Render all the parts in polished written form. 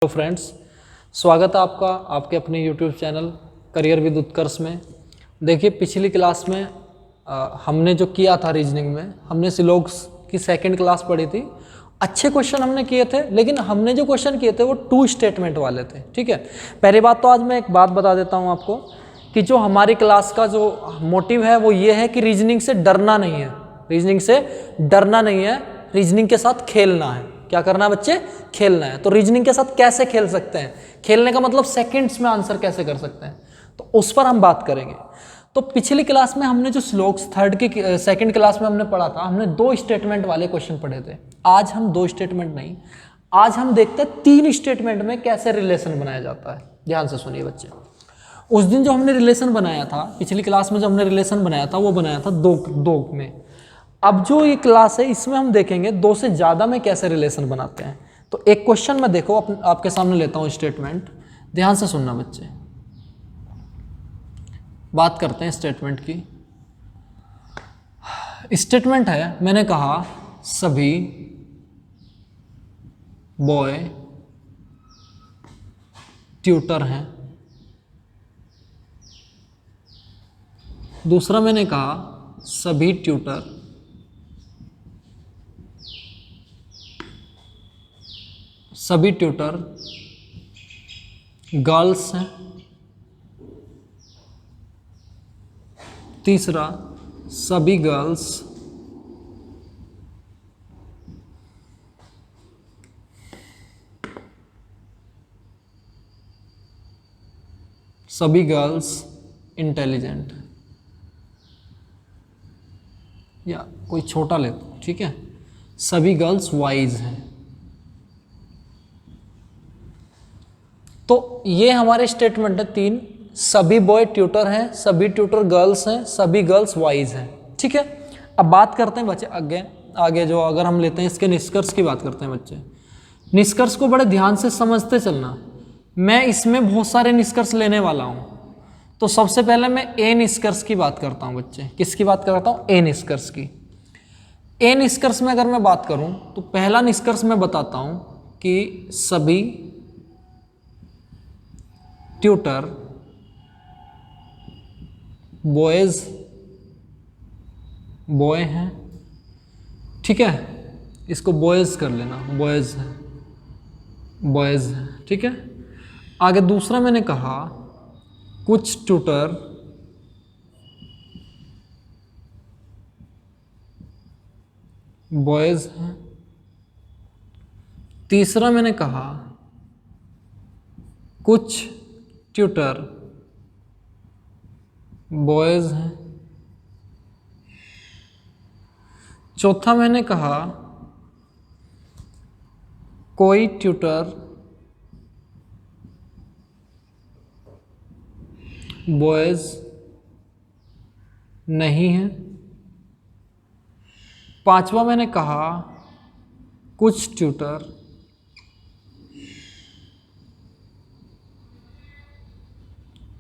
Hello friends, स्वागत है आपका आपके अपने यूट्यूब चैनल करियर विद उत्कर्ष में। देखिए, पिछली क्लास में हमने जो किया था रीजनिंग में, हमने सिलोक्स की सेकंड क्लास पढ़ी थी। अच्छे क्वेश्चन हमने किए थे, लेकिन हमने जो क्वेश्चन किए थे वो 2 स्टेटमेंट वाले थे। ठीक है, पहली बात तो आज मैं एक बात बता देता हूँ आपको कि जो हमारी क्लास का जो मोटिव है वो ये है कि रीजनिंग से डरना नहीं है। रीजनिंग से डरना नहीं है, रीजनिंग के साथ खेलना है। क्या करना है बच्चे? खेलना है। तो रीजनिंग के साथ कैसे खेल सकते हैं? खेलने का मतलब सेकंड्स में आंसर कैसे कर सकते हैं, तो उस पर हम बात करेंगे। तो पिछली क्लास में हमने जो श्लोक्स सेकंड क्लास में हमने पढ़ा था, हमने 2 स्टेटमेंट वाले क्वेश्चन पढ़े थे। आज हम 2 स्टेटमेंट नहीं, आज हम देखते हैं 3 स्टेटमेंट में कैसे रिलेशन बनाया जाता है। ध्यान से सुनिए बच्चे। उस दिन जो हमने रिलेशन बनाया था, पिछली क्लास में जो हमने रिलेशन बनाया था वो बनाया था दो में। अब जो ये क्लास है इसमें हम देखेंगे 2 से ज़्यादा में कैसे रिलेशन बनाते हैं। तो एक क्वेश्चन में देखो, आपके सामने लेता हूँ स्टेटमेंट, ध्यान से सुनना बच्चे। बात करते हैं स्टेटमेंट की। स्टेटमेंट है, मैंने कहा सभी बॉय ट्यूटर हैं। दूसरा मैंने कहा सभी ट्यूटर गर्ल्स हैं। तीसरा सभी गर्ल्स इंटेलिजेंट, या कोई छोटा लेता हूं, ठीक है, सभी गर्ल्स वाइज हैं। तो ये हमारे स्टेटमेंट है 3। सभी बॉय ट्यूटर हैं, सभी ट्यूटर गर्ल्स हैं, सभी गर्ल्स वाइज हैं। ठीक है, अब बात करते हैं बच्चे आगे जो अगर हम लेते हैं इसके निष्कर्ष की बात करते हैं बच्चे। निष्कर्ष को बड़े ध्यान से समझते चलना। मैं इसमें बहुत सारे निष्कर्ष लेने वाला हूं। तो सबसे पहले मैं ए निष्कर्ष की बात करता हूं बच्चे। किसकी बात करता हूं? ए निष्कर्ष की। ए निष्कर्ष में अगर मैं बात करूं तो पहला निष्कर्ष मैं बताता हूं कि सभी ट्यूटर बॉय हैं। ठीक है, इसको बॉयज कर लेना, बॉयज हैं। ठीक है, आगे दूसरा मैंने कहा कुछ ट्यूटर बॉयज हैं। तीसरा मैंने कहा कुछ ट्यूटर बॉयज हैं। चौथा मैंने कहा कोई ट्यूटर बॉयज नहीं है। पांचवा मैंने कहा कुछ ट्यूटर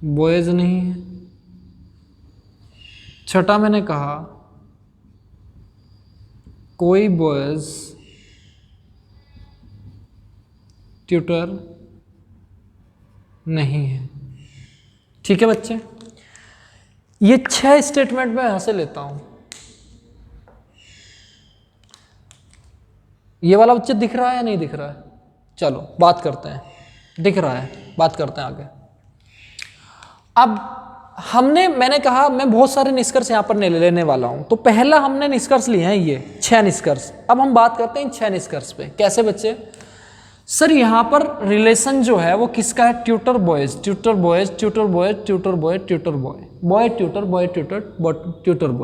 बॉयज नहीं है। छठा मैंने कहा कोई बॉयज ट्यूटर नहीं है। ठीक है बच्चे, ये 6 स्टेटमेंट मैं यहां से लेता हूं। ये वाला बच्चे दिख रहा है या नहीं दिख रहा है? चलो बात करते हैं। दिख रहा है, बात करते हैं आगे। अब मैंने कहा मैं बहुत सारे निष्कर्ष यहां पर लेने वाला हूं। तो पहला हमने निष्कर्ष लिए हैं ये 6 निष्कर्ष। अब हम बात करते हैं इन 6 निष्कर्ष पे। कैसे बच्चे? सर यहां पर रिलेशन जो है वो किसका है? ट्यूटर बॉयज,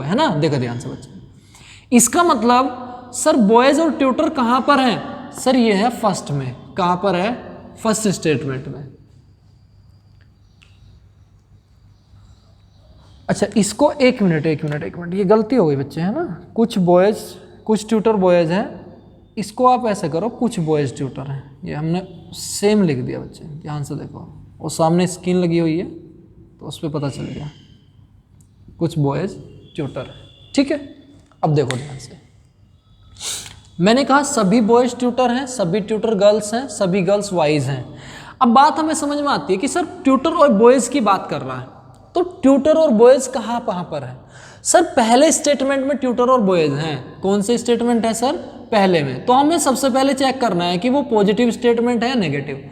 है ना? देखो ध्यान से बच्चे, इसका मतलब सर बॉयज और ट्यूटर कहां पर हैं? सर ये है फर्स्ट में। कहां पर है? फर्स्ट स्टेटमेंट में। अच्छा, इसको एक मिनट, ये गलती हो गई बच्चे, है ना? कुछ ट्यूटर बॉयज हैं, इसको आप ऐसे करो कुछ बॉयज ट्यूटर हैं। ये हमने सेम लिख दिया बच्चे, ध्यान से देखो। और सामने स्क्रीन लगी हुई है तो उस पर पता चल गया कुछ बॉयज ट्यूटर है। ठीक है, अब देखो ध्यान से। मैंने कहा सभी बॉयज ट्यूटर हैं, सभी ट्यूटर गर्ल्स हैं, सभी गर्ल्स बॉयज हैं। अब बात हमें समझ में आती है कि सर ट्यूटर और बॉयज की बात कर रहा है, तो ट्यूटर और बॉयज कहाँ पर है? सर पहले स्टेटमेंट में ट्यूटर और बॉयज हैं। कौन से स्टेटमेंट है सर? पहले में। तो हमें सबसे पहले चेक करना है कि वो पॉजिटिव स्टेटमेंट है या नेगेटिव।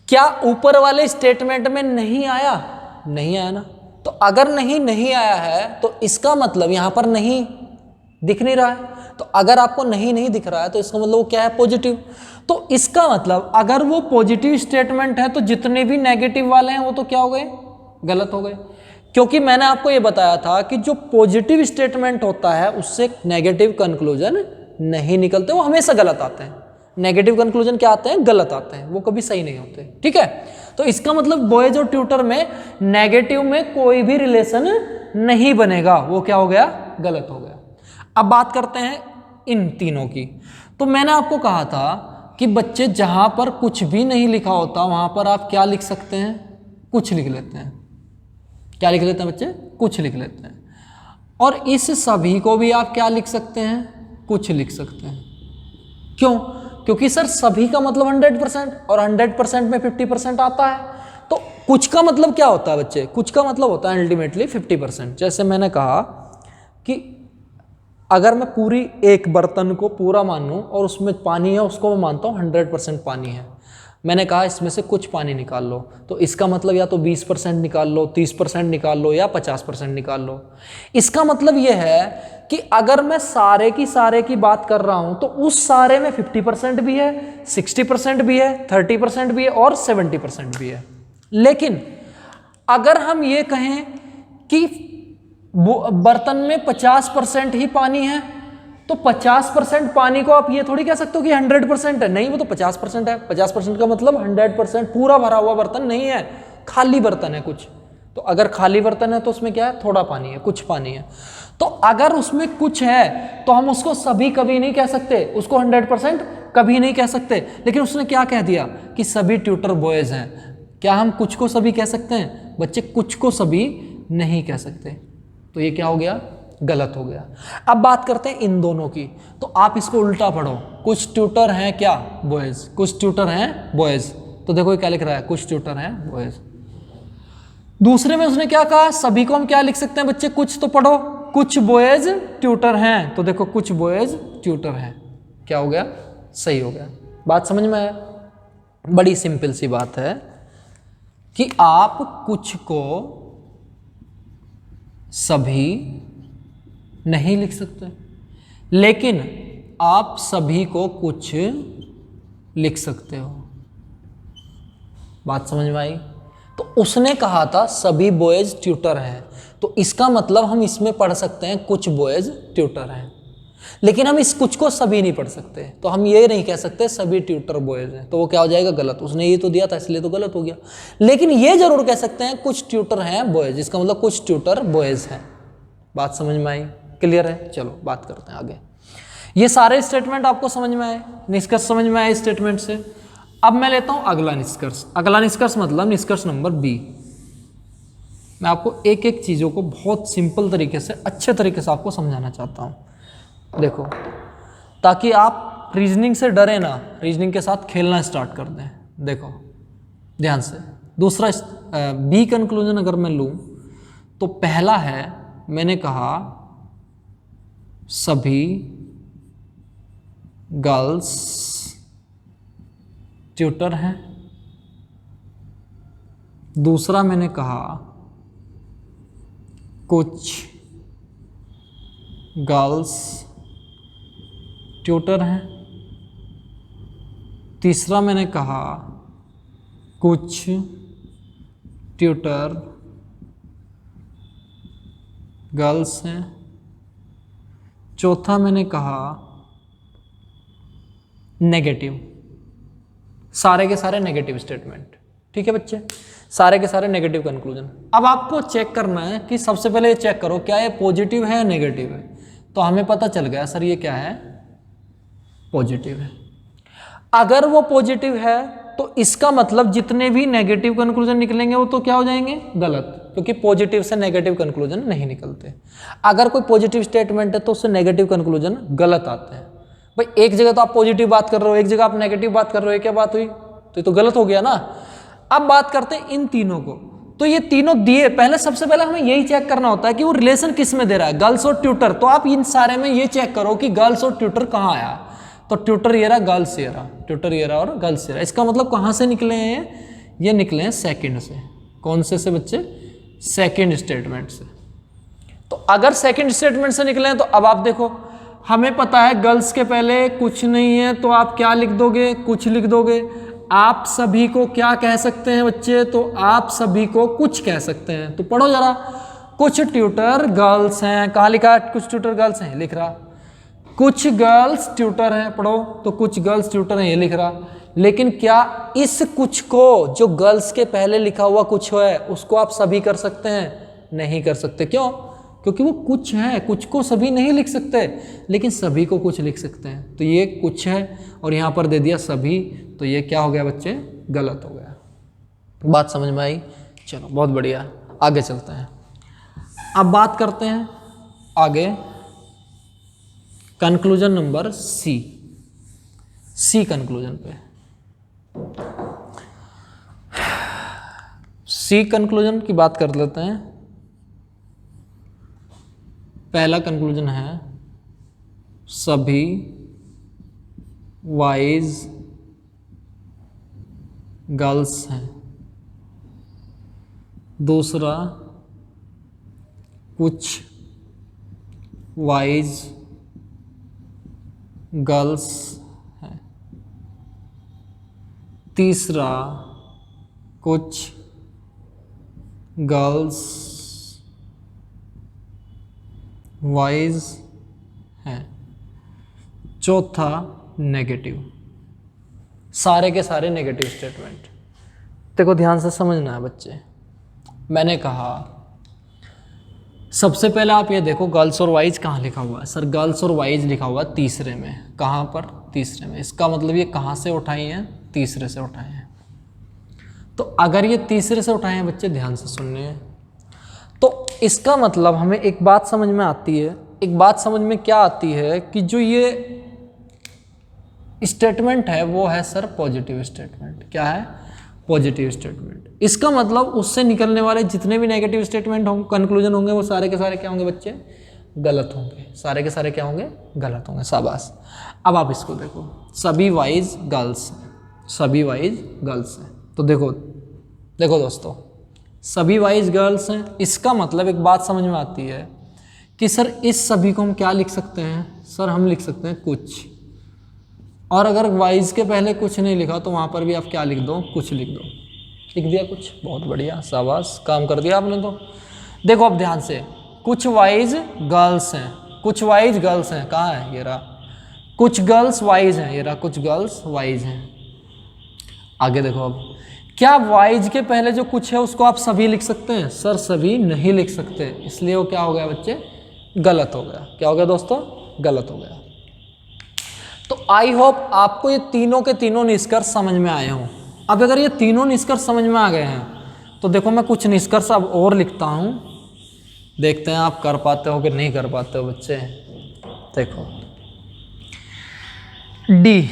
क्या ऊपर वाले स्टेटमेंट में नहीं आया? नहीं आया ना। तो अगर नहीं आया है तो इसका मतलब यहां पर नहीं दिख नहीं रहा है। तो अगर आपको नहीं दिख रहा है तो इसका मतलब वो क्या है? पॉजिटिव। तो इसका मतलब अगर वो पॉजिटिव स्टेटमेंट है तो जितने भी नेगेटिव वाले हैं वो तो क्या हो गए? गलत हो गए। क्योंकि मैंने आपको ये बताया था कि जो पॉजिटिव स्टेटमेंट होता है उससे नेगेटिव कंक्लूजन नहीं निकलते, वो हमेशा गलत आते हैं। नेगेटिव कंक्लूजन क्या आते हैं? गलत आते हैं, वो कभी सही नहीं होते। ठीक है, तो इसका मतलब बॉयज और ट्यूटर में नेगेटिव में कोई भी रिलेशन नहीं बनेगा, वो क्या हो गया? गलत हो गया। अब बात करते हैं इन तीनों की। तो मैंने आपको कहा था कि बच्चे जहां पर कुछ भी नहीं लिखा होता वहां पर आप क्या लिख सकते हैं? कुछ लिख लेते हैं। क्या लिख लेते हैं बच्चे? कुछ लिख लेते हैं। और इस सभी को भी आप क्या लिख सकते हैं? कुछ लिख सकते हैं। क्यों? क्योंकि सर सभी का मतलब 100% और 100% में 50% आता है। तो कुछ का मतलब क्या होता है बच्चे? कुछ का मतलब होता है अल्टीमेटली 50%। जैसे मैंने कहा कि अगर मैं पूरी एक बर्तन को पूरा मानूं और उसमें पानी है, उसको मैं मानता हूं 100% पानी है। मैंने कहा इसमें से कुछ पानी निकाल लो, तो इसका मतलब या तो 20% निकाल लो, 30% निकाल लो या 50% निकाल लो। इसका मतलब यह है कि अगर मैं सारे की बात कर रहा हूं तो उस सारे में 50% भी है, 60% भी है, 30% भी है और 70% भी है। लेकिन अगर हम ये कहें कि बर्तन में 50% ही पानी है, तो 50% पानी को आप ये थोड़ी कह सकते हो कि 100% है। नहीं, वो तो 50% है। 50% का मतलब 100% पूरा भरा हुआ बर्तन नहीं है, खाली बर्तन है कुछ। तो अगर खाली बर्तन है तो उसमें क्या है? थोड़ा पानी है, कुछ पानी है। तो अगर उसमें कुछ है तो हम उसको सभी कभी नहीं कह सकते, उसको 100% कभी नहीं कह सकते। लेकिन उसने क्या कह दिया कि सभी ट्यूटर बॉयज हैं। क्या हम कुछ को सभी कह सकते हैं? बच्चे कुछ को सभी नहीं कह सकते। तो ये क्या हो गया? गलत हो गया। अब बात करते हैं इन दोनों की। तो आप इसको उल्टा पढ़ो। कुछ ट्यूटर हैं क्या? बॉयज। कुछ ट्यूटर हैं बॉयज। तो देखो ये क्या लिख रहा है? कुछ ट्यूटर हैं बॉयज। दूसरे में उसने क्या कहा? सभी को हम क्या लिख सकते हैं बच्चे? कुछ तो पढ़ो। कुछ बॉयज ट्यूटर हैं, तो देखो कुछ बॉयज ट्यूटर हैं। क्या हो गया? सही हो गया। बात समझ में आया? बड़ी सिंपल सी बात है कि आप कुछ को सभी नहीं लिख सकते, लेकिन आप सभी को कुछ लिख सकते हो। बात समझ में आई? तो उसने कहा था सभी बॉयज ट्यूटर हैं, तो इसका मतलब हम इसमें पढ़ सकते हैं कुछ बॉयज ट्यूटर हैं। लेकिन हम इस कुछ को सभी नहीं पढ़ सकते, तो हम ये नहीं कह सकते सभी ट्यूटर बॉयज हैं, तो वो क्या हो जाएगा? गलत। उसने ये तो दिया था इसलिए तो गलत हो गया। लेकिन ये जरूर कह सकते हैं कुछ ट्यूटर हैं बॉयज, इसका मतलब कुछ ट्यूटर बॉयज हैं। बात समझ में आई? क्लियर है? चलो बात करते हैं आगे। ये सारे स्टेटमेंट आपको समझ में आए, निष्कर्ष समझ में आए स्टेटमेंट से। अब मैं लेता हूं अगला निष्कर्ष। अगला निष्कर्ष मतलब निष्कर्ष नंबर बी। मैं आपको एक एक चीजों को बहुत सिंपल तरीके से, अच्छे तरीके से आपको समझाना चाहता हूं। देखो, ताकि आप रीजनिंग से डरे ना, रीजनिंग के साथ खेलना स्टार्ट कर दें। देखो ध्यान से। दूसरा बी कंक्लूजन अगर मैं लूं तो पहला है, मैंने कहा सभी गर्ल्स ट्यूटर हैं। दूसरा मैंने कहा कुछ गर्ल्स ट्यूटर हैं। तीसरा मैंने कहा कुछ ट्यूटर गर्ल्स हैं। चौथा मैंने कहा नेगेटिव, सारे के सारे नेगेटिव स्टेटमेंट। ठीक है बच्चे, सारे के सारे नेगेटिव कंक्लूजन। अब आपको चेक करना है कि सबसे पहले ये चेक करो क्या ये पॉजिटिव है या नेगेटिव है। तो हमें पता चल गया सर ये क्या है? पॉजिटिव है। अगर वो पॉजिटिव है तो इसका मतलब जितने भी नेगेटिव कंक्लूजन निकलेंगे वो तो क्या हो जाएंगे? गलत, क्योंकि पॉजिटिव से नेगेटिव कंक्लूजन नहीं निकलते। अगर कोई पॉजिटिव स्टेटमेंट है तो उससे नेगेटिव कंक्लूजन गलत आते हैं। भाई एक जगह तो आप पॉजिटिव बात कर रहे हो, एक जगह आप नेगेटिव बात कर रहे हो, क्या बात हुई? तो ये तो गलत हो गया ना। अब बात करते हैं इन तीनों को। तो ये तीनों दिए, पहले सबसे पहले हमें यही चेक करना होता है कि वो रिलेशन किस में दे रहा है, गर्ल्स और ट्यूटर। तो आप इन सारे में ये चेक करो कि गर्ल्स और ट्यूटर कहाँ आया। तो ट्यूटर ये रहा, गर्ल्स ये रहा, ट्यूटर ये रहा और गर्ल्स ये रहा। इसका मतलब कहाँ से निकले हैं? ये निकले हैं सेकंड से। कौन से बच्चे? सेकंड स्टेटमेंट से। तो अगर सेकंड स्टेटमेंट से निकले हैं तो अब आप देखो, हमें पता है गर्ल्स के पहले कुछ नहीं है, तो आप क्या लिख दोगे? कुछ लिख दोगे। आप सभी को क्या कह सकते हैं बच्चे? तो आप सभी को कुछ कह सकते हैं। तो पढ़ो जरा, कुछ ट्यूटर गर्ल्स हैं। कहाँ लिखा? कुछ ट्यूटर गर्ल्स हैं, लिख रहा। कुछ गर्ल्स ट्यूटर हैं, पढ़ो। तो कुछ गर्ल्स ट्यूटर हैं, ये लिख रहा। लेकिन क्या इस कुछ को, जो गर्ल्स के पहले लिखा हुआ कुछ है, उसको आप सभी कर सकते हैं? नहीं कर सकते। क्यों? क्योंकि वो कुछ है, कुछ को सभी नहीं लिख सकते, लेकिन सभी को कुछ लिख सकते हैं। तो ये कुछ है और यहाँ पर दे दिया सभी, तो ये क्या हो गया बच्चे? गलत हो गया। बात समझ में आई? चलो बहुत बढ़िया, आगे चलते हैं। अब बात करते हैं आगे कंक्लूजन नंबर सी कंक्लूजन पे। सी कंक्लूजन की बात कर लेते हैं। पहला कंक्लूजन है सभी वाइज गर्ल्स हैं। दूसरा, कुछ वाइज गर्ल्स हैं। तीसरा, कुछ गर्ल्स वाइज हैं। चौथा, नेगेटिव। सारे के सारे नेगेटिव स्टेटमेंट। देखो ध्यान से समझना है बच्चे। मैंने कहा सबसे पहले आप ये देखो, गर्ल्स और वाइज कहाँ लिखा हुआ है? सर गर्ल्स और वाइज लिखा हुआ है तीसरे में। कहाँ पर? तीसरे में। इसका मतलब ये कहाँ से उठाई हैं? तीसरे से उठाए हैं। तो अगर ये तीसरे से उठाए हैं बच्चे, ध्यान से सुनने हैं, तो इसका मतलब हमें एक बात समझ में आती है। एक बात समझ में क्या आती है कि जो ये स्टेटमेंट है वो है सर पॉजिटिव स्टेटमेंट। क्या है? Positive statement. इसका मतलब उससे निकलने वाले जितने भी नेगेटिव स्टेटमेंट होंगे, कंक्लूजन होंगे, वो सारे के सारे क्या होंगे बच्चे? गलत होंगे। सारे के सारे क्या होंगे? गलत होंगे। शाबाश। अब आप इसको देखो, सभी वाइज गर्ल्स हैं, सभी वाइज गर्ल्स हैं। तो देखो देखो दोस्तों, सभी वाइज गर्ल्स हैं। इसका मतलब एक बात समझ में आती है कि सर इस सभी को हम क्या लिख सकते हैं? सर हम लिख सकते हैं कुछ। और अगर वाइज के पहले कुछ नहीं लिखा तो वहाँ पर भी आप क्या लिख दो? कुछ लिख दो। लिख दिया कुछ? बहुत बढ़िया, शाबाश, काम कर दिया आपने। तो देखो अब ध्यान से, कुछ वाइज गर्ल्स हैं, कुछ वाइज गर्ल्स हैं। कहाँ है? ये रहा। कुछ गर्ल्स वाइज हैं, ये रहा। कुछ गर्ल्स वाइज हैं। आगे देखो, अब क्या वाइज के पहले जो कुछ है उसको आप सभी लिख सकते हैं? सर सभी नहीं लिख सकते, इसलिए वो क्या हो गया बच्चे? गलत हो गया। क्या हो गया दोस्तों? गलत हो गया। तो आई होप आपको ये तीनों के तीनों निष्कर्ष समझ में आए हों। अब अगर ये तीनों निष्कर्ष समझ में आ गए हैं तो देखो मैं कुछ निष्कर्ष अब और लिखता हूँ, देखते हैं आप कर पाते हो कि नहीं कर पाते हो बच्चे। देखो डी,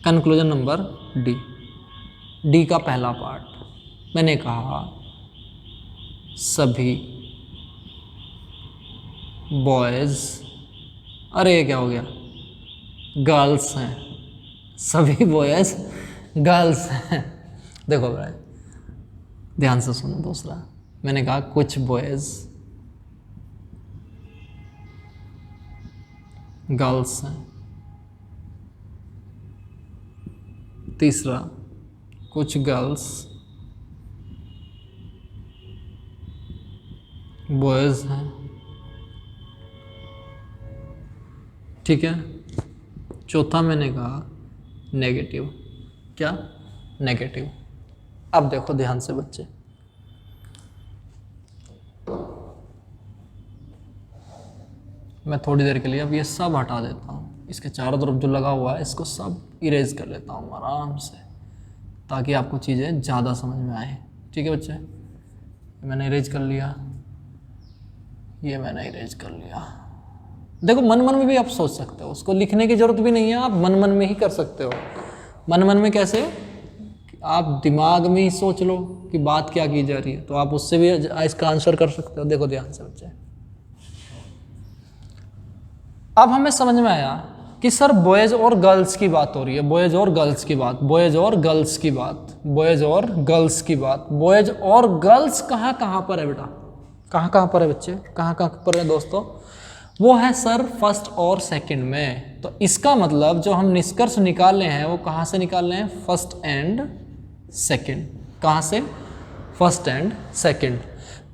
कंक्लूजन नंबर डी का पहला पार्ट। मैंने कहा सभी बॉयज़, अरे ये क्या हो गया? गर्ल्स हैं। सभी बॉयज़ गर्ल्स हैं। देखो भाई ध्यान से सुनो। दूसरा, मैंने कहा कुछ बॉयज़ गर्ल्स हैं। तीसरा, कुछ गर्ल्स बॉयज़ हैं। ठीक है। चौथा मैंने कहा नेगेटिव। क्या? नेगेटिव। अब देखो ध्यान से बच्चे, मैं थोड़ी देर के लिए अब ये सब हटा देता हूँ। इसके चारों तरफ जो लगा हुआ है इसको सब इरेज कर लेता हूँ आराम से, ताकि आपको चीज़ें ज़्यादा समझ में आए। ठीक है बच्चे? मैंने इरेज कर लिया, ये मैंने इरेज कर लिया। देखो मन मन में भी आप सोच सकते हो, उसको लिखने की जरूरत भी नहीं है, आप मन मन में ही कर सकते हो। मन मन में कैसे, आप दिमाग में ही सोच लो कि बात क्या की जा रही है, तो आप उससे भी इसका आंसर कर सकते हो। देखो ध्यान से बच्चे, अब हमें समझ में आया कि सर बॉयज और गर्ल्स की बात हो रही है, बॉयज और गर्ल्स की बात, बॉयज और गर्ल्स की बात, बॉयज और गर्ल्स की बात। बॉयज और गर्ल्स कहाँ कहाँ पर है बेटा, कहाँ कहाँ पर है बच्चे, कहाँ कहाँ पर है दोस्तों? वो है सर फर्स्ट और सेकंड में। तो इसका मतलब जो हम निष्कर्ष निकाल रहे हैं वो कहाँ से निकाल रहे हैं? First and second. कहाँ से? First and second.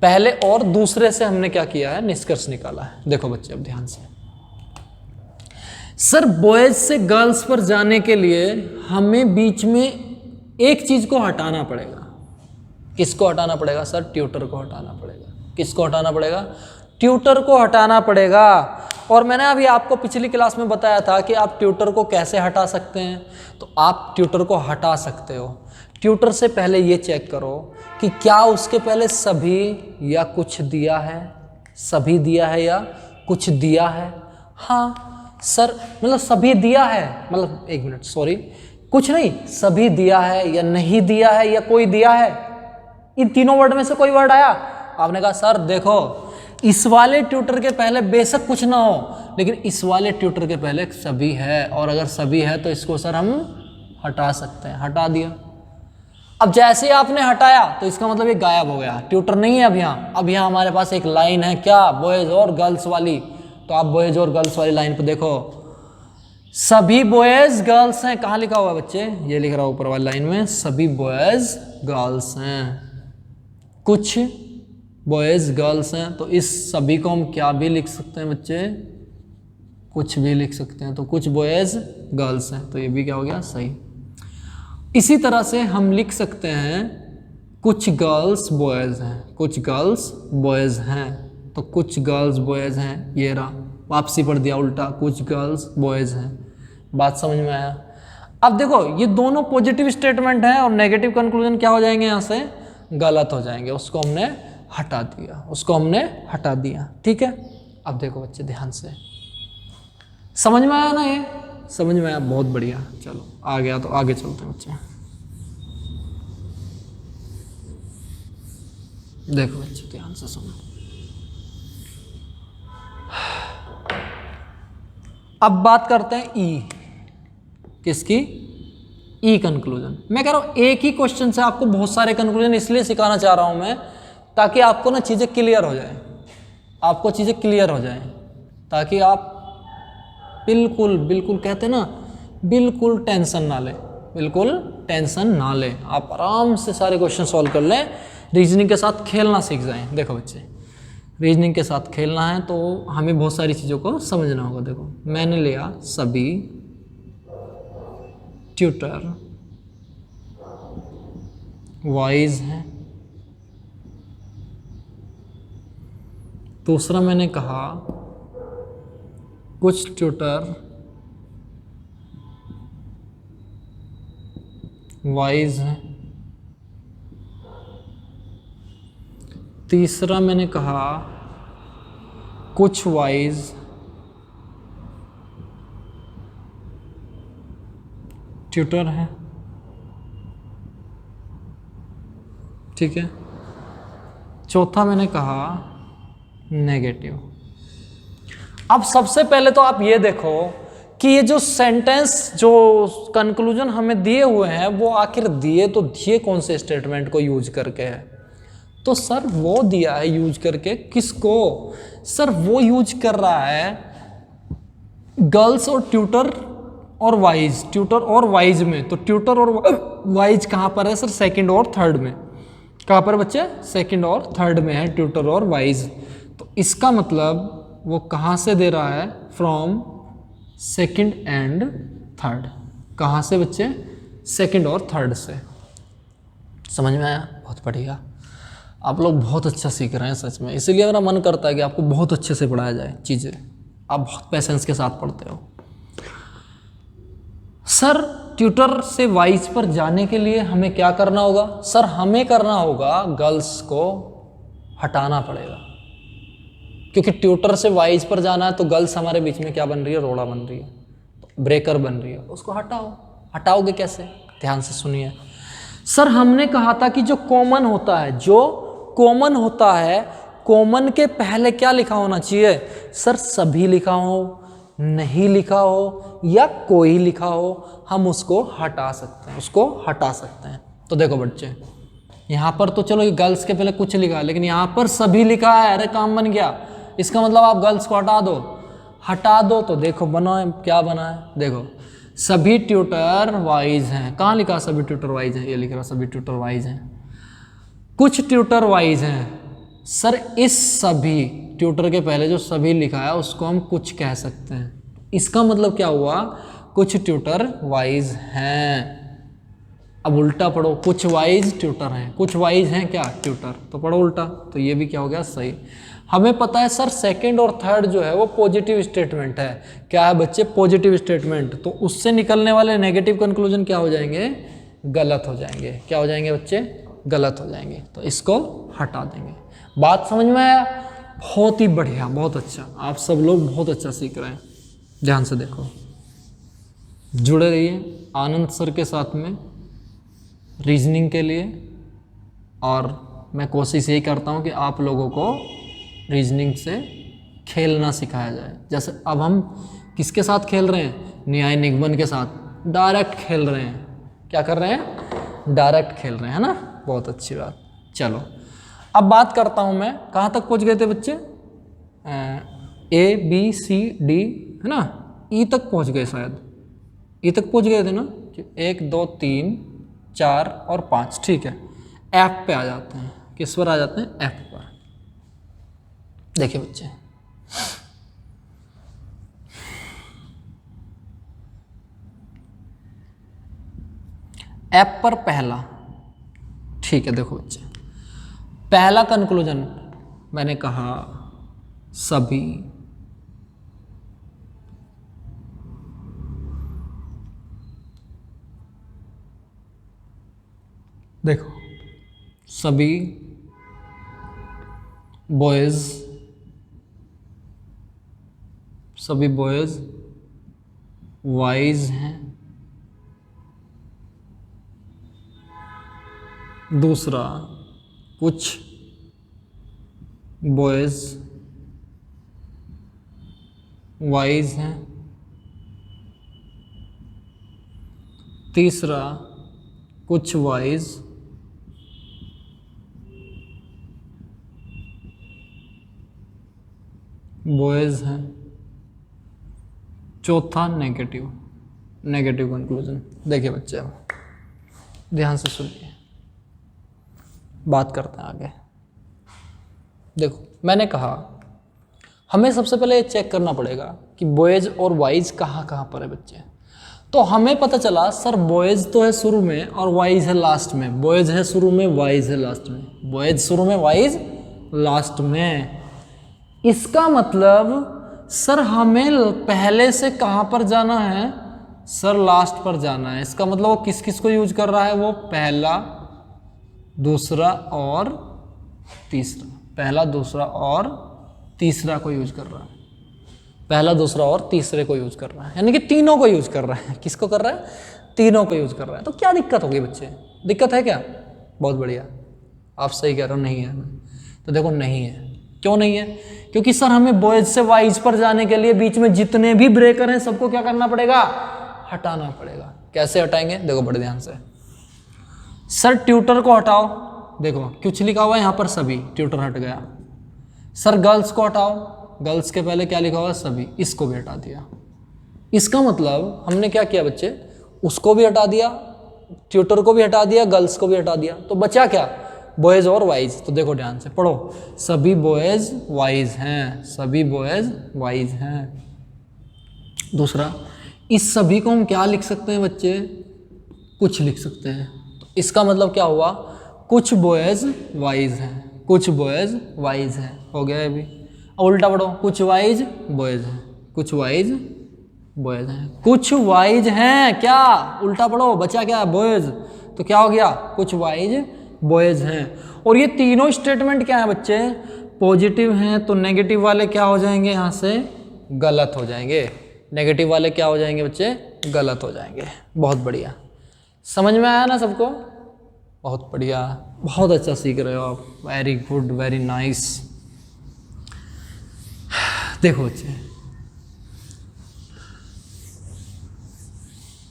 पहले और दूसरे से हमने क्या किया है? निष्कर्ष निकाला है। देखो बच्चे अब ध्यान से, सर बॉयज से गर्ल्स पर जाने के लिए हमें बीच में एक चीज को हटाना पड़ेगा। किसको हटाना पड़ेगा सर? ट्यूटर को हटाना पड़ेगा। किसको हटाना पड़ेगा? ट्यूटर को हटाना पड़ेगा। और मैंने अभी आपको पिछली क्लास में बताया था कि आप ट्यूटर को कैसे हटा सकते हैं। तो आप ट्यूटर को हटा सकते हो। ट्यूटर से पहले ये चेक करो कि क्या उसके पहले सभी या कुछ दिया है, सभी दिया है या कुछ दिया है। हाँ सर, मतलब सभी दिया है, मतलब एक मिनट सॉरी, कुछ नहीं, सभी दिया है या नहीं दिया है या कोई दिया है। इन तीनों वर्ड में से कोई वर्ड आया? आपने कहा सर देखो इस वाले ट्यूटर के पहले बेशक कुछ ना हो, लेकिन इस वाले ट्यूटर के पहले सभी है, और अगर सभी है तो इसको सर हम हटा सकते हैं। हटा दिया। अब जैसे ही आपने हटाया तो इसका मतलब ये गायब हो गया, ट्यूटर नहीं है अब यहाँ। अब यहाँ हमारे पास एक लाइन है, क्या? बॉयज और गर्ल्स वाली। तो आप बॉयज और गर्ल्स वाली लाइन पे देखो, सभी बॉयज गर्ल्स हैं। कहाँ लिखा हुआ है बच्चे? ये लिख रहा है ऊपर वाली लाइन में, सभी बॉयज गर्ल्स हैं, कुछ बॉयज गर्ल्स हैं। तो इस सभी को हम क्या भी लिख सकते हैं बच्चे? कुछ भी लिख सकते हैं। तो कुछ बॉयज गर्ल्स हैं, तो ये भी क्या हो गया? सही। इसी तरह से हम लिख सकते हैं कुछ गर्ल्स बॉयज हैं, कुछ गर्ल्स बॉयज हैं। तो कुछ गर्ल्स बॉयज हैं, ये रहा, वापसी पढ़ दिया उल्टा, कुछ गर्ल्स बॉयज हैं। बात समझ में आया? अब देखो ये दोनों पॉजिटिव स्टेटमेंट हैं और नेगेटिव कंक्लूजन क्या हो जाएंगे? यहाँ से गलत हो जाएंगे। उसको हमने हटा दिया, उसको हमने हटा दिया। ठीक है, अब देखो बच्चे ध्यान से, समझ में आया ना? ये समझ में आया? बहुत बढ़िया। चलो आ गया तो आगे चलते हैं बच्चे। देखो बच्चे ध्यान से सुनो, अब बात करते हैं ई। किसकी? ई कंक्लूजन। मैं कह रहा हूं एक ही क्वेश्चन से आपको बहुत सारे कंक्लूजन इसलिए सिखाना चाह रहा हूं मैं, ताकि आपको ना चीजें क्लियर हो जाए, आपको चीजें क्लियर हो जाए, ताकि आप बिल्कुल बिल्कुल कहते हैं ना, बिल्कुल टेंशन ना ले, बिल्कुल टेंशन ना ले, आप आराम से सारे क्वेश्चन सॉल्व कर लें। रीजनिंग के साथ खेलना सीख जाएं। देखो बच्चे, रीजनिंग के साथ खेलना है तो हमें बहुत सारी चीज़ों को समझना होगा। देखो मैंने लिया सभी ट्यूटर वाइज हैं। दूसरा मैंने कहा कुछ ट्यूटर वाइज हैं। तीसरा मैंने कहा कुछ वाइज ट्यूटर हैं। ठीक है, चौथा मैंने कहा नेगेटिव। अब सबसे पहले तो आप ये देखो कि ये जो सेंटेंस, जो कंक्लूजन हमें दिए हुए हैं, वो आखिर दिए तो दिए कौन से स्टेटमेंट को यूज करके है? तो सर वो दिया है यूज करके किसको? सर वो यूज कर रहा है गर्ल्स और ट्यूटर और वाइज, ट्यूटर और वाइज में। तो ट्यूटर और वाइज कहाँ पर है सर? सेकंड और थर्ड में। कहाँ पर बच्चे? सेकंड और थर्ड में है ट्यूटर और वाइज। तो इसका मतलब वो कहाँ से दे रहा है? From second and third. कहाँ से बच्चे? सेकंड और थर्ड से। समझ में आया? बहुत बढ़िया, आप लोग बहुत अच्छा सीख रहे हैं सच में। इसीलिए मेरा मन करता है कि आपको बहुत अच्छे से पढ़ाया जाए चीज़ें। आप बहुत पेशेंस के साथ पढ़ते हो। सर ट्यूटर से वाइज पर जाने के लिए हमें क्या करना होगा? सर हमें करना होगा गर्ल्स को हटाना पड़ेगा। क्योंकि ट्यूटर से वाइज पर जाना है तो गर्ल्स हमारे बीच में क्या बन रही है, रोड़ा बन रही है, ब्रेकर बन रही है, उसको हटाओ। हटाओगे कैसे, ध्यान से सुनिए। सर हमने कहा था कि जो कॉमन होता है, जो कॉमन होता है, कॉमन के पहले क्या लिखा होना चाहिए सर, सभी लिखा हो, नहीं लिखा हो या कोई लिखा हो, हम उसको हटा सकते हैं, उसको हटा सकते हैं। तो देखो बच्चे, यहाँ पर तो चलो ये गर्ल्स के पहले कुछ लिखा है, लेकिन यहाँ पर सभी लिखा है, अरे काम बन गया। इसका मतलब आप गर्ल्स को हटा दो, हटा दो तो देखो बना है, क्या बना है, देखो सभी ट्यूटर वाइज हैं। कहाँ लिखा सभी ट्यूटर वाइज हैं, ये लिख रहा सभी ट्यूटर वाइज हैं। कुछ ट्यूटर वाइज हैं सर, इस सभी ट्यूटर के पहले जो सभी लिखा है उसको हम कुछ कह सकते हैं। इसका मतलब क्या हुआ, कुछ ट्यूटर वाइज हैं। अब उल्टा पढ़ो, कुछ वाइज ट्यूटर हैं, कुछ वाइज हैं क्या ट्यूटर, तो पढ़ो उल्टा, तो ये भी क्या हो गया सही। हमें पता है सर सेकंड और थर्ड जो है वो पॉजिटिव स्टेटमेंट है। क्या है बच्चे, पॉजिटिव स्टेटमेंट, तो उससे निकलने वाले नेगेटिव कंक्लूजन क्या हो जाएंगे, गलत हो जाएंगे। क्या हो जाएंगे बच्चे, गलत हो जाएंगे, तो इसको हटा देंगे। बात समझ में आया, बहुत ही बढ़िया, बहुत अच्छा, आप सब लोग बहुत अच्छा सीख रहे हैं। ध्यान से देखो, जुड़े रहिए आनंद सर के साथ में रीजनिंग के लिए, और मैं कोशिश यही करता हूँ कि आप लोगों को रीजनिंग से खेलना सिखाया जाए। जैसे अब हम किसके साथ खेल रहे हैं, न्याय निगमन के साथ डायरेक्ट खेल रहे हैं। क्या कर रहे हैं, डायरेक्ट खेल रहे हैं, है ना, बहुत अच्छी बात। चलो अब बात करता हूँ मैं, कहाँ तक पहुँच गए थे बच्चे, ABCD है ना, ई तक पहुँच गए शायद, ई तक पहुँच गए थे ना, 1 2 3 4 और 5, ठीक है। F पे आ जाते हैं, किस पर आ जाते हैं, F पर। देखिए बच्चे, F पर पहला, ठीक है। देखो बच्चे, पहला कंक्लूजन मैंने कहा सभी, देखो सभी बॉयज, सभी बॉयज वाइज हैं। दूसरा, कुछ बॉयज वाइज हैं। तीसरा, कुछ वाइज बॉयज हैं। चौथा, नेगेटिव, नेगेटिव कंक्लूजन। देखिए बच्चे, ध्यान से सुनिए, बात करते हैं आगे। देखो मैंने कहा हमें सबसे पहले चेक करना पड़ेगा कि बॉयज और वाइज कहाँ कहाँ पर है बच्चे। तो हमें पता चला सर बॉयज तो है शुरू में और वाइज है लास्ट में, बॉयज है शुरू में, वाइज है लास्ट में, बॉयज शुरू में, वाइज लास्ट में। इसका मतलब सर हमें पहले से कहाँ पर जाना है, सर लास्ट पर जाना है। इसका मतलब वो किस किस को यूज कर रहा है, वो पहला, दूसरा और तीसरा, पहला, दूसरा और तीसरा को यूज कर रहा है, पहला, दूसरा और तीसरे को यूज कर रहा है, यानी कि तीनों को यूज कर रहा है। किसको कर रहा है, तीनों को यूज कर रहा है। तो क्या दिक्कत होगी बच्चे, दिक्कत है क्या, बहुत बढ़िया, आप सही कह रहे हो, नहीं है। तो देखो नहीं है, क्यों नहीं है, क्योंकि सर हमें बॉयज से वाइज पर जाने के लिए बीच में जितने भी ब्रेकर हैं सबको क्या करना पड़ेगा, हटाना पड़ेगा। कैसे हटाएंगे, देखो बड़े ध्यान से। सर ट्यूटर को हटाओ, देखो कुछ लिखा हुआ है यहाँ पर सभी, ट्यूटर हट गया। सर गर्ल्स को हटाओ, गर्ल्स के पहले क्या लिखा हुआ है, सभी, इसको भी हटा दिया। इसका मतलब हमने क्या किया बच्चे, उसको भी हटा दिया, ट्यूटर को भी हटा दिया, गर्ल्स को भी हटा दिया, तो बचा क्या, बॉयज और वाइज। तो देखो ध्यान से पढ़ो, सभी बॉयज वाइज हैं, सभी बॉयज वाइज हैं। दूसरा, इस सभी को हम क्या लिख सकते हैं बच्चे, कुछ लिख सकते हैं। तो इसका मतलब क्या हुआ, कुछ बॉयज वाइज हैं, कुछ बॉयज वाइज हैं, हो गया ये भी। उल्टा पढ़ो, कुछ वाइज बॉयज हैं, कुछ वाइज बॉयज हैं, कुछ वाइज हैं, क्या उल्टा पढ़ो, बचा क्या, बॉयज, तो क्या हो गया, कुछ वाइज बॉयज हैं। और ये तीनों स्टेटमेंट क्या है बच्चे, पॉजिटिव हैं तो नेगेटिव वाले क्या हो जाएंगे, यहाँ से गलत हो जाएंगे। नेगेटिव वाले क्या हो जाएंगे बच्चे, गलत हो जाएंगे। बहुत बढ़िया, समझ में आया ना सबको? बहुत बढ़िया, बहुत अच्छा सीख रहे हो आप, वेरी गुड, वेरी नाइस। देखो बच्चे,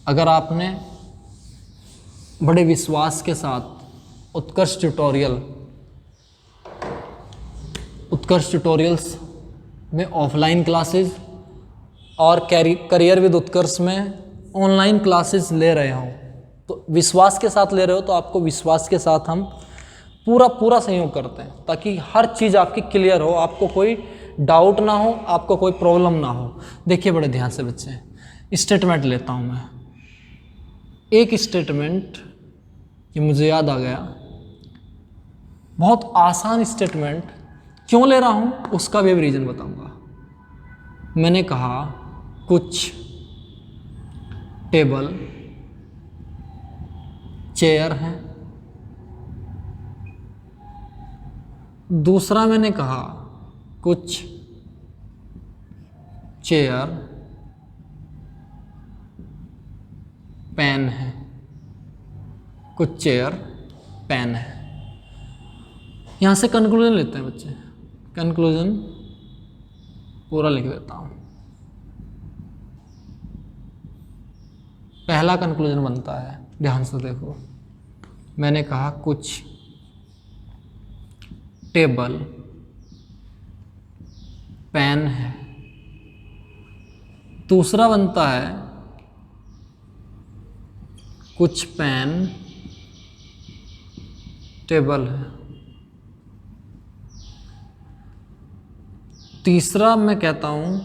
अगर आपने बड़े विश्वास के साथ उत्कर्ष ट्यूटोरियल्स में ऑफलाइन क्लासेस और करियर विद उत्कर्ष में ऑनलाइन क्लासेस ले रहे हो, तो विश्वास के साथ ले रहे हो, तो आपको विश्वास के साथ हम पूरा सहयोग करते हैं ताकि हर चीज़ आपकी क्लियर हो, आपको कोई डाउट ना हो, आपको कोई प्रॉब्लम ना हो। देखिए बड़े ध्यान से बच्चे, स्टेटमेंट लेता हूँ मैं, एक स्टेटमेंट ये मुझे याद आ गया, बहुत आसान स्टेटमेंट, क्यों ले रहा हूँ उसका भी रीज़न बताऊँगा। मैंने कहा कुछ टेबल चेयर हैं, दूसरा मैंने कहा कुछ चेयर पेन है, कुछ चेयर पेन है। यहां से कंक्लूजन लेते हैं बच्चे, कंक्लूजन पूरा लिख देता हूं। पहला कंक्लूजन बनता है, ध्यान से देखो, मैंने कहा कुछ टेबल पेन है। दूसरा बनता है कुछ पेन टेबल है। तीसरा मैं कहता हूं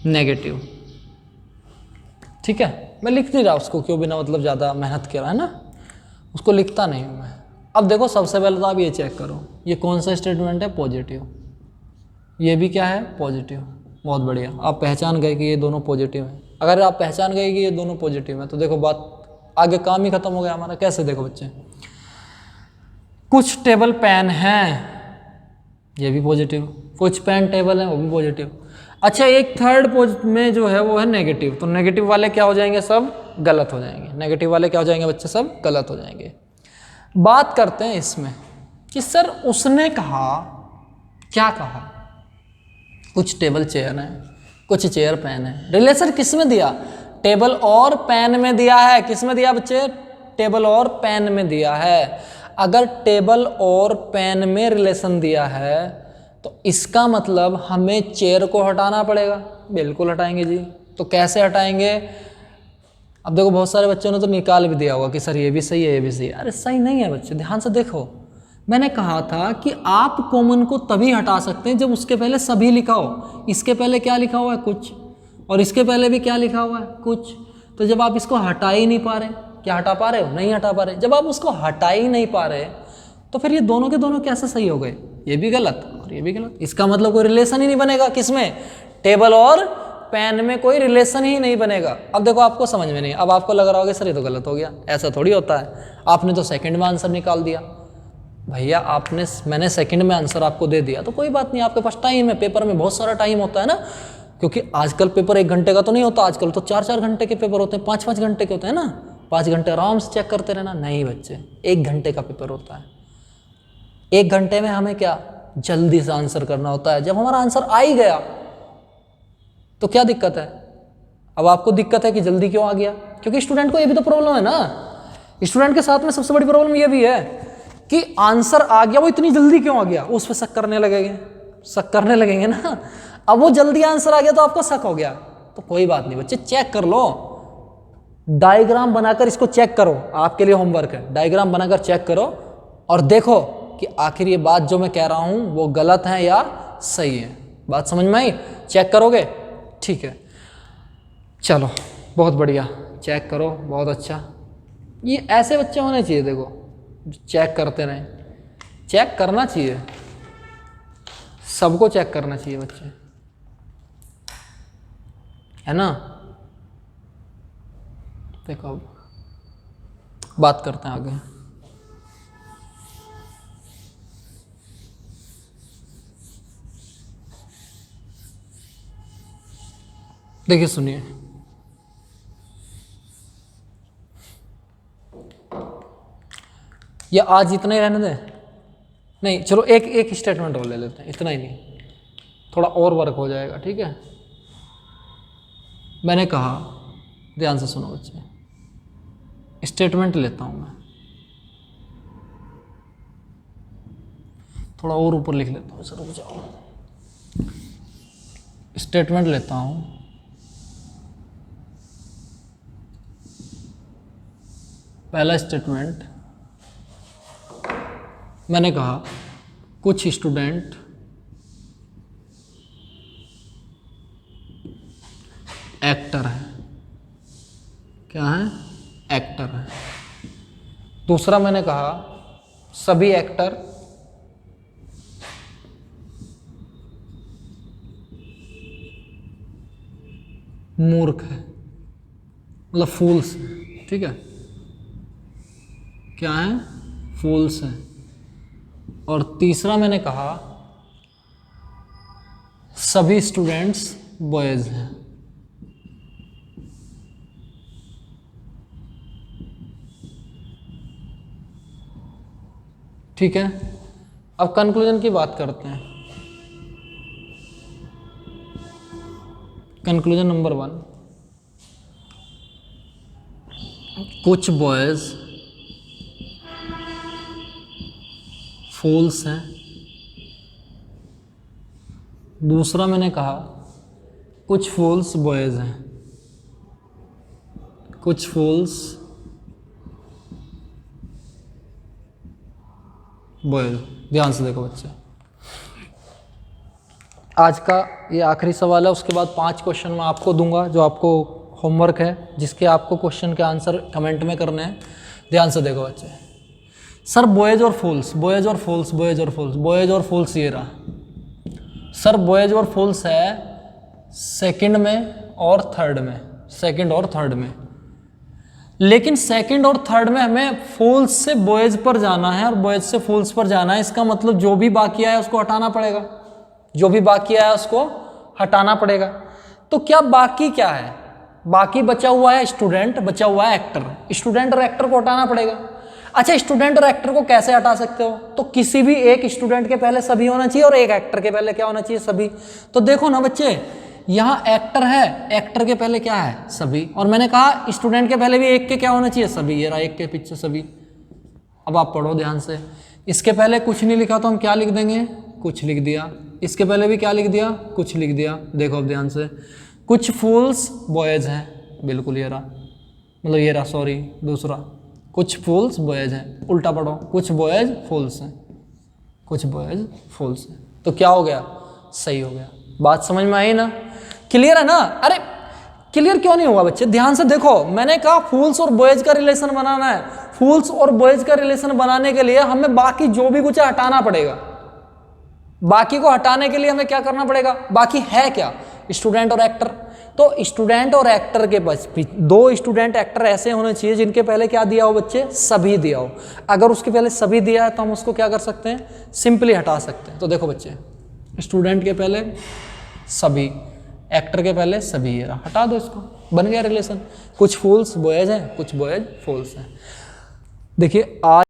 नेगेटिव। ठीक है, मैं लिख नहीं रहा उसको, क्यों बिना मतलब ज़्यादा मेहनत कर रहा है ना, उसको लिखता नहीं हूँ मैं। अब देखो सबसे पहले तो आप ये चेक करो, ये कौन सा स्टेटमेंट है, पॉजिटिव। ये भी क्या है, पॉजिटिव। बहुत बढ़िया, आप पहचान गए कि ये दोनों पॉजिटिव हैं। अगर आप पहचान गए कि ये दोनों पॉजिटिव हैं तो देखो बात आगे, काम ही खत्म हो गया हमारा। कैसे, देखो बच्चे, कुछ टेबल पेन हैं, ये भी पॉजिटिव। कुछ पेन टेबल हैं, वो भी पॉजिटिव। अच्छा, एक थर्ड में जो है वो है नेगेटिव, तो नेगेटिव वाले क्या हो जाएंगे, सब गलत हो जाएंगे। नेगेटिव वाले क्या हो जाएंगे बच्चे, सब गलत हो जाएंगे। बात करते हैं इसमें कि सर उसने कहा, क्या कहा, कुछ टेबल चेयर है, कुछ चेयर पेन है। रिलेशन किस में दिया, टेबल और पेन में दिया है। किस में दिया बच्चे, टेबल और पेन में दिया है। अगर टेबल और पेन में रिलेशन दिया है तो इसका मतलब हमें चेयर को हटाना पड़ेगा। बिल्कुल हटाएंगे जी। तो कैसे हटाएंगे, अब देखो बहुत सारे बच्चों ने तो निकाल भी दिया होगा कि सर ये भी सही है, ये भी सही है। अरे सही नहीं है बच्चे, ध्यान से देखो, मैंने कहा था कि आप कॉमन को तभी हटा सकते हैं जब उसके पहले सभी लिखा हो। इसके पहले क्या लिखा हुआ है, कुछ, और इसके पहले भी क्या लिखा हुआ है, कुछ। तो जब आप इसको हटा ही नहीं पा रहे, क्या हटा पा रहे हो, नहीं हटा पा रहे, जब आप उसको हटा ही नहीं पा रहे तो फिर ये दोनों के दोनों कैसे सही हो गए, ये भी गलत और ये भी गलत। इसका मतलब कोई रिलेशन ही नहीं बनेगा, किसमें, टेबल और पेन में कोई रिलेशन ही नहीं बनेगा। अब देखो आपको समझ में नहीं, अब आपको लग रहा होगा सर ये तो गलत हो गया, ऐसा थोड़ी होता है, आपने तो सेकंड में आंसर निकाल दिया। भैया मैंने सेकंड में आंसर आपको दे दिया तो कोई बात नहीं, आपके पास टाइम है, पेपर में बहुत सारा टाइम होता है ना, क्योंकि आजकल पेपर 1 घंटे का तो नहीं होता, आजकल तो 4-4 घंटे के पेपर होते हैं, 5-5 घंटे के होते हैं ना। 5 घंटे आराम से चेक करते रहना, नहीं बच्चे 1 घंटे का पेपर होता है। 1 घंटे में हमें क्या, जल्दी से आंसर करना होता है। जब हमारा आंसर आ ही गया तो क्या दिक्कत है, अब आपको दिक्कत है कि जल्दी क्यों आ गया, क्योंकि स्टूडेंट को ये भी तो प्रॉब्लम है ना। स्टूडेंट के साथ में सबसे बड़ी प्रॉब्लम ये भी है कि आंसर आ गया, वो इतनी जल्दी क्यों आ गया, उस पर शक करने लगेंगे ना। अब वो जल्दी आंसर आ गया तो आपको शक हो गया, तो कोई बात नहीं बच्चे, चेक कर लो, डायग्राम बनाकर इसको चेक करो, आपके लिए होमवर्क है। डायग्राम बनाकर चेक करो और देखो कि आखिर ये बात जो मैं कह रहा हूं वो गलत है या सही है। बात समझ में आई, चेक करोगे, ठीक है, चलो बहुत बढ़िया, चेक करो, बहुत अच्छा। ये ऐसे बच्चे होने चाहिए, देखो चेक करते रहें, चेक करना चाहिए, सबको चेक करना चाहिए बच्चे, है ना। देखो अब बात करते हैं आगे। देखिए सुनिए, या आज इतना ही रहने दें, नहीं चलो एक एक स्टेटमेंट और ले लेते हैं, इतना ही नहीं, थोड़ा और वर्क हो जाएगा, ठीक है। मैंने कहा, ध्यान से सुनो बच्चे, स्टेटमेंट लेता हूं मैं, थोड़ा और ऊपर लिख लेता हूँ, सर रुक जाओ, स्टेटमेंट लेता हूं, पहला स्टेटमेंट, मैंने कहा कुछ स्टूडेंट एक्टर है, क्या है, एक्टर है। दूसरा मैंने कहा सभी एक्टर मूर्ख है, मतलब फूल्स, ठीक है, क्या है, फूल्स है। और तीसरा मैंने कहा सभी स्टूडेंट्स बॉयज हैं। ठीक है, अब कंक्लूजन की बात करते हैं। कंक्लूजन नंबर 1, कुछ बॉयज फूल्स हैं। दूसरा मैंने कहा कुछ फूल्स बॉयज हैं, कुछ फूल्स बॉयज। ध्यान से देखो बच्चे, आज का ये आखिरी सवाल है, उसके बाद 5 क्वेश्चन मैं आपको दूंगा जो आपको होमवर्क है, जिसके आपको क्वेश्चन के आंसर कमेंट में करने हैं। ध्यान से देखो बच्चे, सर बॉयज और फूल्स, बॉयज और फूल्स, बॉयज और फूल्स, बॉयज और फूल्स, ये रहा सर, बॉयज और फूल्स है सेकंड में और थर्ड में, सेकंड और थर्ड में। लेकिन सेकंड और थर्ड में हमें फूल्स से बॉयज पर जाना है और बॉयज से फूल्स पर जाना है। इसका मतलब जो भी बाकी आया उसको हटाना पड़ेगा, जो भी बाकी आया उसको हटाना पड़ेगा। तो क्या बाकी क्या है, बाकी बचा हुआ है स्टूडेंट, बचा हुआ है एक्टर। स्टूडेंट और एक्टर को हटाना पड़ेगा। अच्छा, स्टूडेंट और एक्टर को कैसे हटा सकते हो? तो किसी भी एक स्टूडेंट के पहले सभी होना चाहिए और एक एक्टर के पहले क्या होना चाहिए, सभी। तो देखो ना बच्चे, यहाँ एक्टर है, एक्टर के पहले क्या है, सभी। और मैंने कहा स्टूडेंट के पहले भी एक के क्या होना चाहिए, सभी। ये रहा एक के पीछे सभी। अब आप पढ़ो ध्यान से, इसके पहले कुछ नहीं लिखा तो हम क्या लिख देंगे, कुछ लिख दिया। इसके पहले भी क्या लिख दिया, कुछ लिख दिया। देखो अब ध्यान से, कुछ फूल्स बॉयज हैं, बिल्कुल ये रहा, मतलब ये रहा, सॉरी दूसरा, कुछ फूल्स बॉयज हैं। उल्टा पढ़ो, कुछ बॉयज फूल्स हैं, कुछ बॉयज फूल्स हैं। तो क्या हो गया, सही हो गया। बात समझ में आई ना, क्लियर है ना? अरे क्लियर क्यों नहीं हुआ बच्चे? ध्यान से देखो, मैंने कहा फूल्स और बॉयज का रिलेशन बनाना है। फूल्स और बॉयज का रिलेशन बनाने के लिए हमें बाकी जो भी कुछ है हटाना पड़ेगा। बाकी को हटाने के लिए हमें क्या करना पड़ेगा, बाकी है क्या, स्टूडेंट और एक्टर। तो स्टूडेंट और एक्टर के पास दो स्टूडेंट एक्टर ऐसे होने चाहिए जिनके पहले क्या दिया हो बच्चे, सभी दिया हो। अगर उसके पहले सभी दिया है तो हम उसको क्या कर सकते हैं, सिंपली हटा सकते हैं। तो देखो बच्चे, स्टूडेंट के पहले सभी, एक्टर के पहले सभी, ये हटा दो इसको, बन गया रिलेशन। कुछ फूल्स बॉयज हैं, कुछ बॉयज फूल्स हैं। देखिए आज